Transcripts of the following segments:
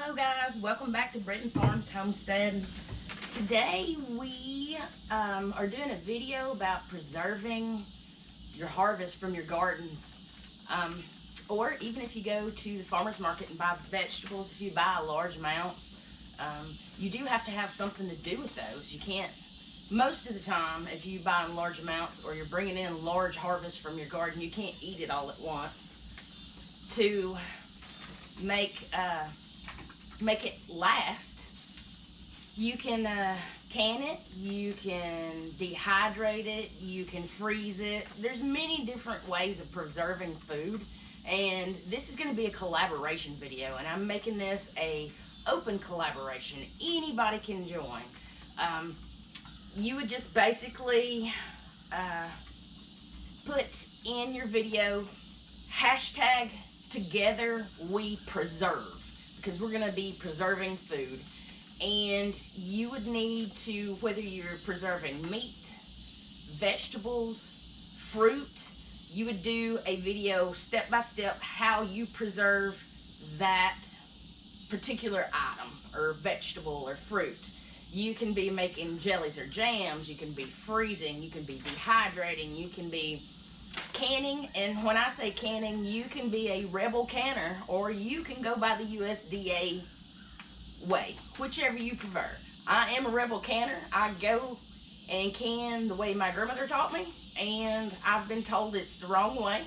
Hello guys, welcome back to Britton Farms Homestead. Today we are doing a video about preserving your harvest from your gardens. Or even if you go to the farmer's market and buy vegetables, if you buy large amounts, you do have to have something to do with those. You can't, most of the time, if you buy in large amounts or you're bringing in large harvest from your garden, you can't eat it all at once. To make it last, you can can it, you can dehydrate it, you can freeze it. There's many different ways of preserving food, and this is going to be a collaboration video, and I'm making this a open collaboration. Anybody can join. You would just basically put in your video hashtag together we preserve, because we're going to be preserving food, and you would need to, whether you're preserving meat, vegetables, fruit, you would do a video step by step how you preserve that particular item or vegetable or fruit. You can be making jellies or jams, you can be freezing, you can be dehydrating, you can be canning, and when I say canning, you can be a rebel canner or you can go by the USDA way, whichever you prefer. I am a rebel canner. I go and can the way my grandmother taught me, and I've been told it's the wrong way,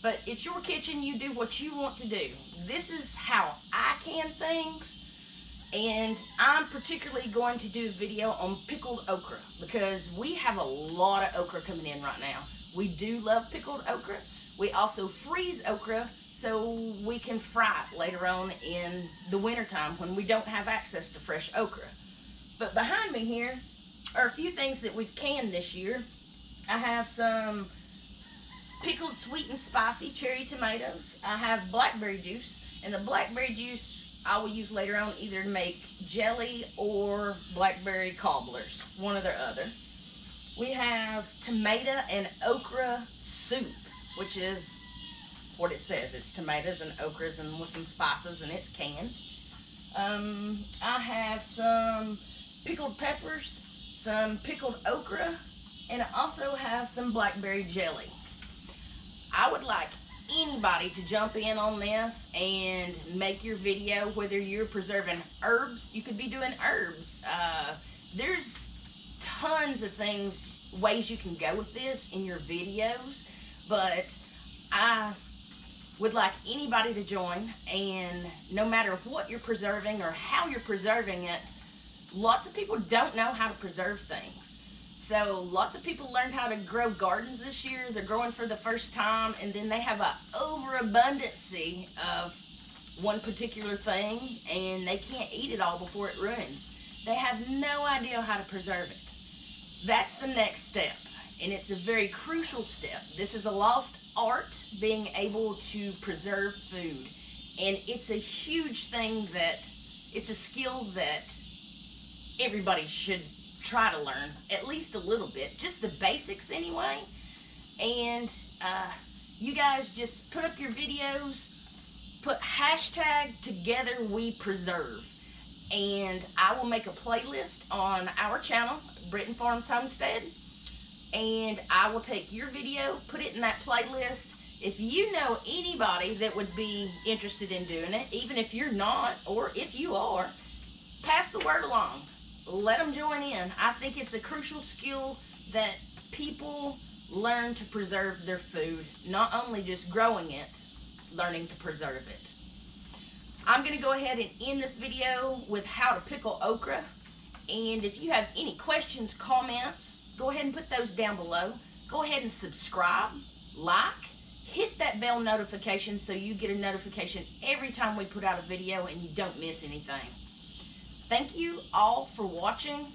but it's your kitchen, you do what you want to do. This is how I can things, and I'm particularly going to do a video on pickled okra because we have a lot of okra coming in right now. We do love pickled okra. We also freeze okra so we can fry it later on in the wintertime when we don't have access to fresh okra. But behind me here are a few things that we've canned this year. I have some pickled sweet and spicy cherry tomatoes. I have blackberry juice, and the blackberry juice I will use later on either to make jelly or blackberry cobblers, one or the other. We have tomato and okra soup, which is what it says. It's tomatoes and okras and with some spices, and it's canned. I have some pickled peppers, some pickled okra, and I also have some blackberry jelly. I would like anybody to jump in on this and make your video, whether you're preserving herbs. You could be doing herbs. There's tons of ways you can go with this in your videos, but I would like anybody to join, and no matter what you're preserving or how you're preserving it, lots of people don't know how to preserve things. So lots of people learned how to grow gardens this year. They're growing for the first time, and then they have an overabundance of one particular thing, and they can't eat it all before it ruins. They have no idea how to preserve it. That's the next step, and it's a very crucial step. This is a lost art, being able to preserve food, and it's a huge thing, that it's a skill that everybody should try to learn at least a little bit, just the basics anyway. And you guys just put up your videos, put hashtag together we preserve, and I will make a playlist on our channel, Britton Farms Homestead, and I will take your video, put it in that playlist. If you know anybody that would be interested in doing it, even if you're not, or if you are, pass the word along. Let them join in. I think it's a crucial skill that people learn to preserve their food, not only just growing it, learning to preserve it. I'm going to go ahead and end this video with how to pickle okra. And if you have any questions, comments, go ahead and put those down below. Go ahead and subscribe, like, hit that bell notification so you get a notification every time we put out a video and you don't miss anything. Thank you all for watching.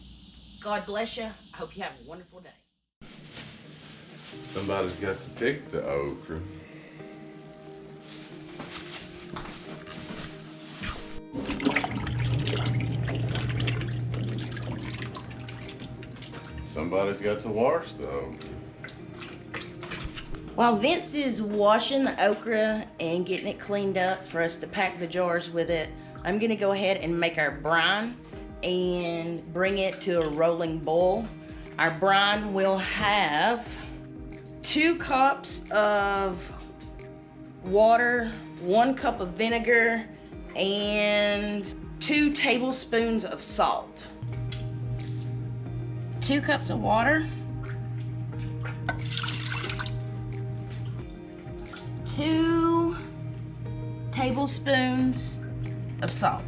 God bless you. I hope you have a wonderful day. Somebody's got to pick the okra. Somebody's got to wash the okra. While Vince is washing the okra and getting it cleaned up for us to pack the jars with it, I'm gonna go ahead and make our brine and bring it to a rolling boil. Our brine will have 2 cups of water, 1 cup of vinegar, and 2 tablespoons of salt. 2 cups of water, 2 tablespoons of salt.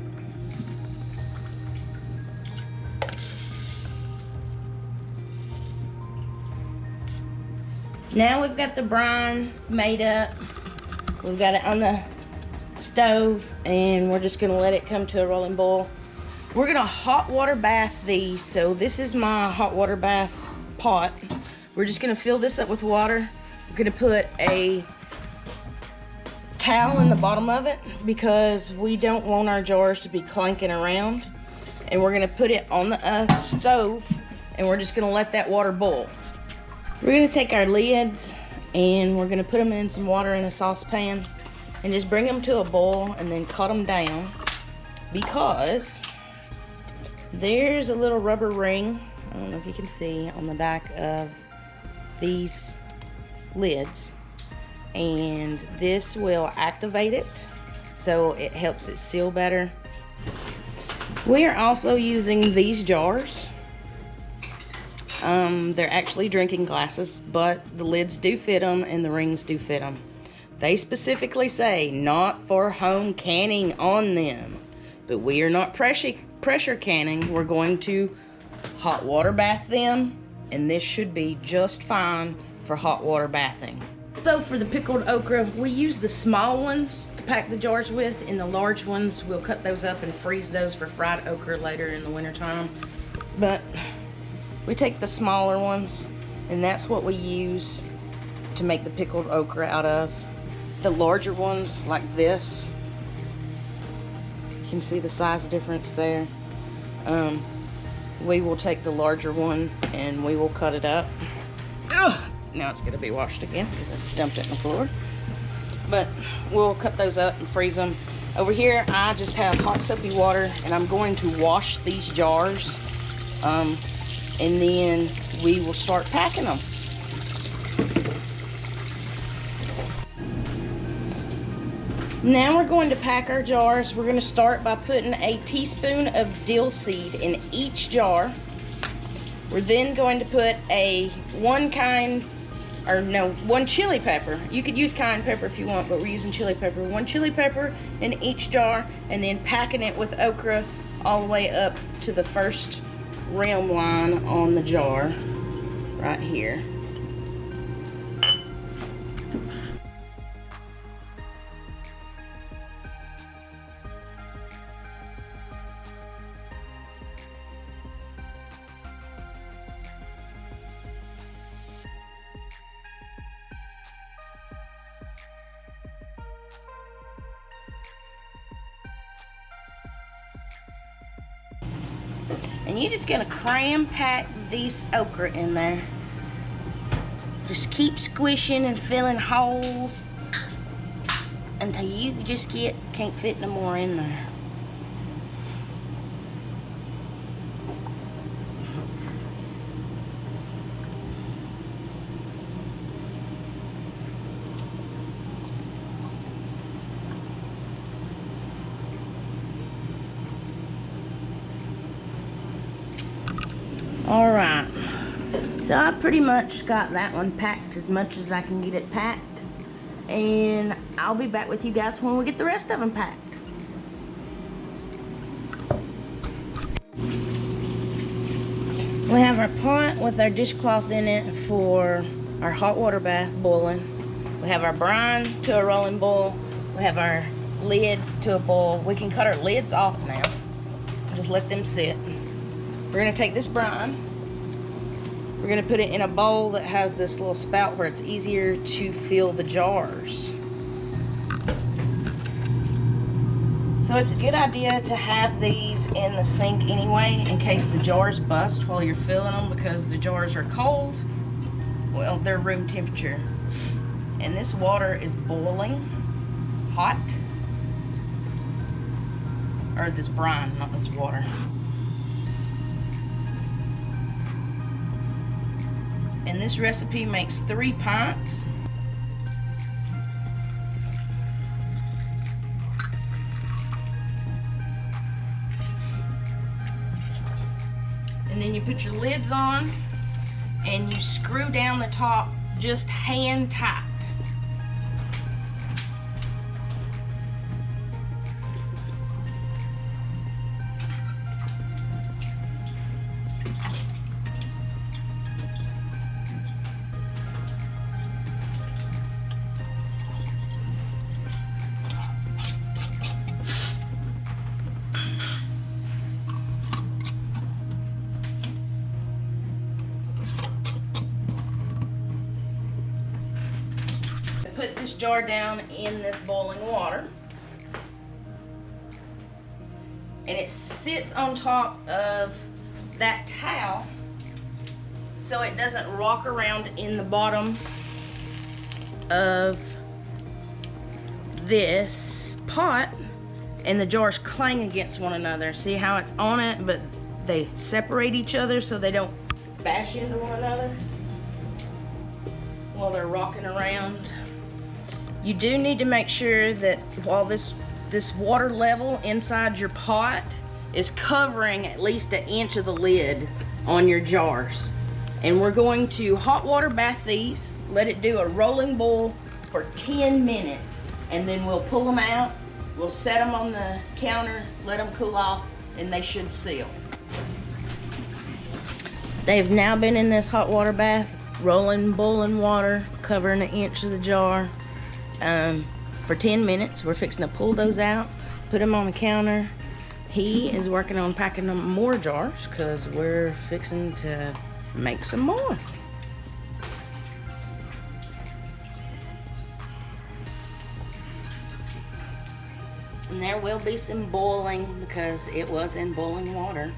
Now we've got the brine made up. We've got it on the stove and we're just gonna let it come to a rolling boil. We're gonna hot water bath these. So this is my hot water bath pot. We're just gonna fill this up with water. We're gonna put a towel in the bottom of it because we don't want our jars to be clanking around. And we're gonna put it on the stove and we're just gonna let that water boil. We're gonna take our lids and we're gonna put them in some water in a saucepan and just bring them to a boil and then cut them down because there's a little rubber ring, I don't know if you can see, on the back of these lids, and this will activate it so it helps it seal better. We are also using these jars. They're actually drinking glasses, but the lids do fit them and the rings do fit them. They specifically say not for home canning on them, but we are not pressure canning. We're going to hot water bath them, and this should be just fine for hot water bathing. So for the pickled okra, we use the small ones to pack the jars with, and the large ones, we'll cut those up and freeze those for fried okra later in the wintertime. But we take the smaller ones, and that's what we use to make the pickled okra out of. The larger ones, like this, you can see the size difference there. We will take the larger one and we will cut it up. Ugh, now it's gonna be washed again because I dumped it on the floor. But we'll cut those up and freeze them. Over here, I just have hot soapy water, and I'm going to wash these jars. And then we will start packing them. Now we're going to pack our jars. We're going to start by putting a teaspoon of dill seed in each jar. We're then going to put one chili pepper. You could use cayenne pepper if you want, but we're using chili pepper. 1 chili pepper in each jar, and then packing it with okra all the way up to the first rim line on the jar right here. And you're just gonna cram pack this okra in there. Just keep squishing and filling holes until you just can't fit no more in there. Alright, so I pretty much got that one packed as much as I can get it packed, and I'll be back with you guys when we get the rest of them packed. We have our pot with our dishcloth in it for our hot water bath boiling. We have our brine to a rolling boil. We have our lids to a boil. We can cut our lids off now. Just let them sit. We're gonna take this brine. We're gonna put it in a bowl that has this little spout where it's easier to fill the jars. So it's a good idea to have these in the sink anyway in case the jars bust while you're filling them, because the jars are cold. Well, they're room temperature. And this water is boiling hot. or this brine, not this water. And this recipe makes 3 pints. And then you put your lids on and you screw down the top just hand tight. Put this jar down in this boiling water, and it sits on top of that towel so it doesn't rock around in the bottom of this pot and the jars clang against one another. See how it's on it, but they separate each other so they don't bash into one another while they're rocking around. You do need to make sure that while this water level inside your pot is covering at least 1 inch of the lid on your jars. And we're going to hot water bath these, let it do a rolling boil for 10 minutes, and then we'll pull them out, we'll set them on the counter, let them cool off, and they should seal. They've now been in this hot water bath, rolling boiling water, covering 1 inch of the jar. For 10 minutes. We're fixing to pull those out, put them on the counter. He is working on packing them more jars because we're fixing to make some more. And there will be some boiling because it was in boiling water,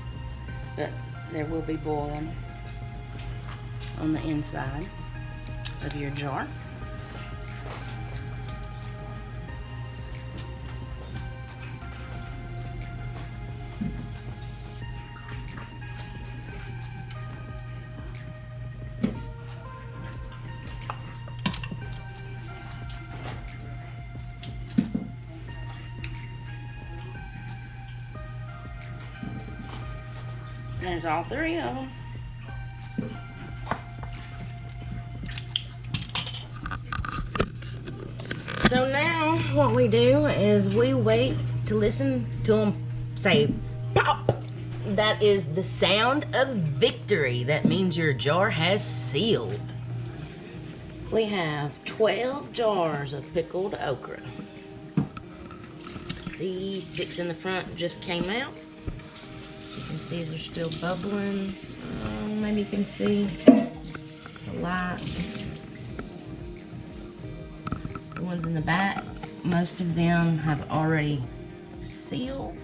but there will be boiling on the inside of your jar. There's all 3 of them. So now what we do is we wait to listen to them say pop. That is the sound of victory. That means your jar has sealed. We have 12 jars of pickled okra. These 6 in the front just came out. You can see they're still bubbling. Maybe you can see the light. The ones in the back, most of them have already sealed.